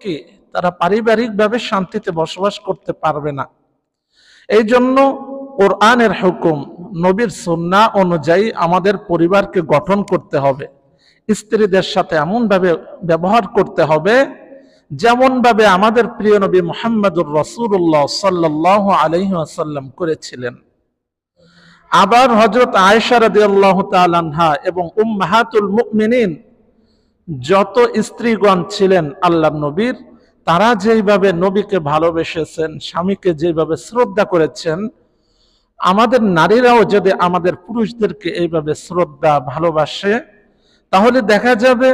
কি তারা পারিবারিকভাবে শান্তিতে বসবাস করতে পারবে না। এই জন্য কোরআনের হুকুম, নবীর সুন্নাহ অনুযায়ী আমাদের পরিবারকে গঠন করতে হবে। স্ত্রীদের সাথে এমনভাবে ব্যবহার করতে হবে যেমনভাবে আমাদের প্রিয় নবী মুহাম্মদুর রাসূলুল্লাহ সাল্লাল্লাহু আলাইহি ওয়াসাল্লাম করেছিলেন। আবার হযরত আয়েশা রাদিয়াল্লাহু তাআলা আনহা এবং উম্মাহাতুল মুমিনিন যত স্ত্রীগণ ছিলেন আল্লাহর নবীর, তারা যেইভাবে নবীকে ভালোবেসেছেন, স্বামীকে যেভাবে শ্রদ্ধা করেছেন, আমাদের নারীরাও যদি আমাদের পুরুষদেরকে এইভাবে শ্রদ্ধা ভালোবাসে, তাহলে দেখা যাবে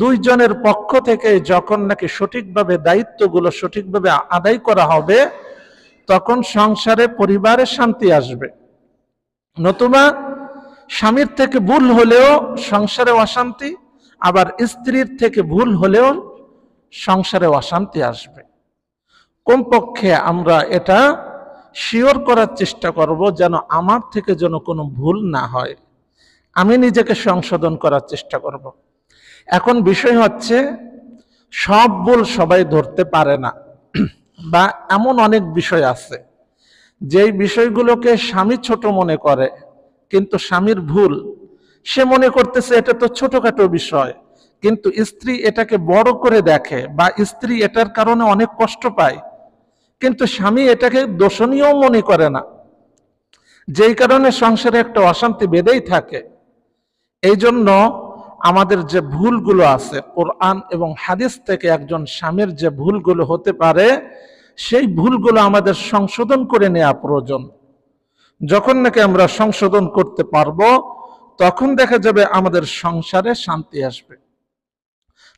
দুইজনের পক্ষ থেকে যখন নাকি সঠিকভাবে দায়িত্বগুলো সঠিকভাবে আদায় করা হবে, তখন সংসারে পরিবারে শান্তি আসবে। নতুবা স্বামীর থেকে ভুল হলেও সংসারে অশান্তি, আবার স্ত্রীর থেকে ভুল হলেও সংসারে অশান্তি আসবে। কমপক্ষে আমরা এটা শিওর করার চেষ্টা করব যেন আমার থেকে যেন কোনো ভুল না হয়, আমি নিজেকে সংশোধন করার চেষ্টা করব। এখন বিষয় হচ্ছে, সব ভুল সবাই ধরতে পারে না, বা এমন অনেক বিষয় আছে যেই বিষয়গুলোকে স্বামী ছোট মনে করে, কিন্তু স্বামীর ভুল সে মনে করতেছে এটা তো ছোটখাটো বিষয়, কিন্তু স্ত্রী এটাকে বড় করে দেখে, বা স্ত্রী এটার কারণে অনেক কষ্ট পায়, কিন্তু স্বামী এটাকে দোষণীয় মনে করে না, যেই কারণে সংসারে একটা অশান্তি বেঁধেই থাকে। এই জন্য আমাদের যে ভুলগুলো আছে, কোরআন এবং হাদিস থেকে একজন স্বামীর যে ভুলগুলো হতে পারে, সেই ভুলগুলো আমাদের সংশোধন করে নেওয়া প্রয়োজন। যখন নাকি আমরা সংশোধন করতে পারবো, তখন দেখা যাবে আমাদের সংসারে শান্তি আসবে।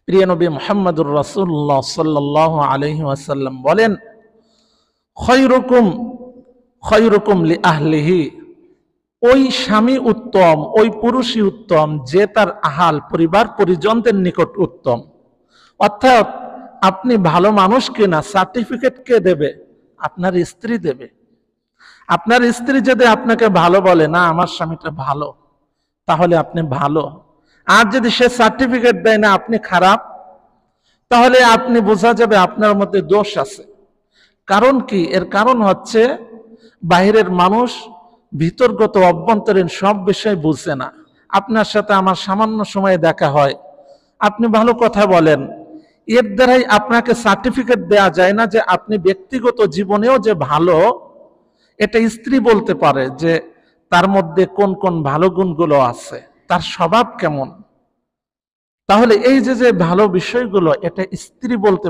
প্রিয় নবী মুহাম্মদুর রাসূলুল্লাহ সাল্লাল্লাহু আলাইহি ওয়াসাল্লাম বলেন, খায়রুকুম খায়রুকুম লিআহলিহি, ওই স্বামী উত্তম, ওই পুরুষই উত্তম যে তার আহাল পরিবার পরিজনদের নিকট উত্তম। অর্থাৎ আপনি ভালো মানুষ কিনা সার্টিফিকেট কে দেবে? আপনার স্ত্রী দেবে। আপনার স্ত্রী যদি আপনাকে ভালো বলে, না আমার স্বামীটা ভালো, তাহলে আপনি ভালো। আর যদি সে সার্টিফিকেট দেয় না আপনি খারাপ, তাহলে আপনি বোঝা যাবে আপনার মধ্যে দোষ আছে। কারণ কি? এর কারণ হচ্ছে বাহিরের মানুষ ভিতরগত অভ্যন্তরীণ সব বিষয় বুঝে না। আপনার সাথে আমার সামান্য সময়ে দেখা হয়, আপনি ভালো কথা বলেন, এর দ্বারাই আপনাকে সার্টিফিকেট দেয়া যায় না যে আপনি ব্যক্তিগত জীবনেও যে ভালো। এটা স্ত্রী বলতে পারে যে তার মধ্যে কোন কোন ভালো গুণগুলো আছে, তার স্বভাব কেমন। তাহলে এই যে ভালো বিষয়গুলো, এটা স্ত্রী বলতে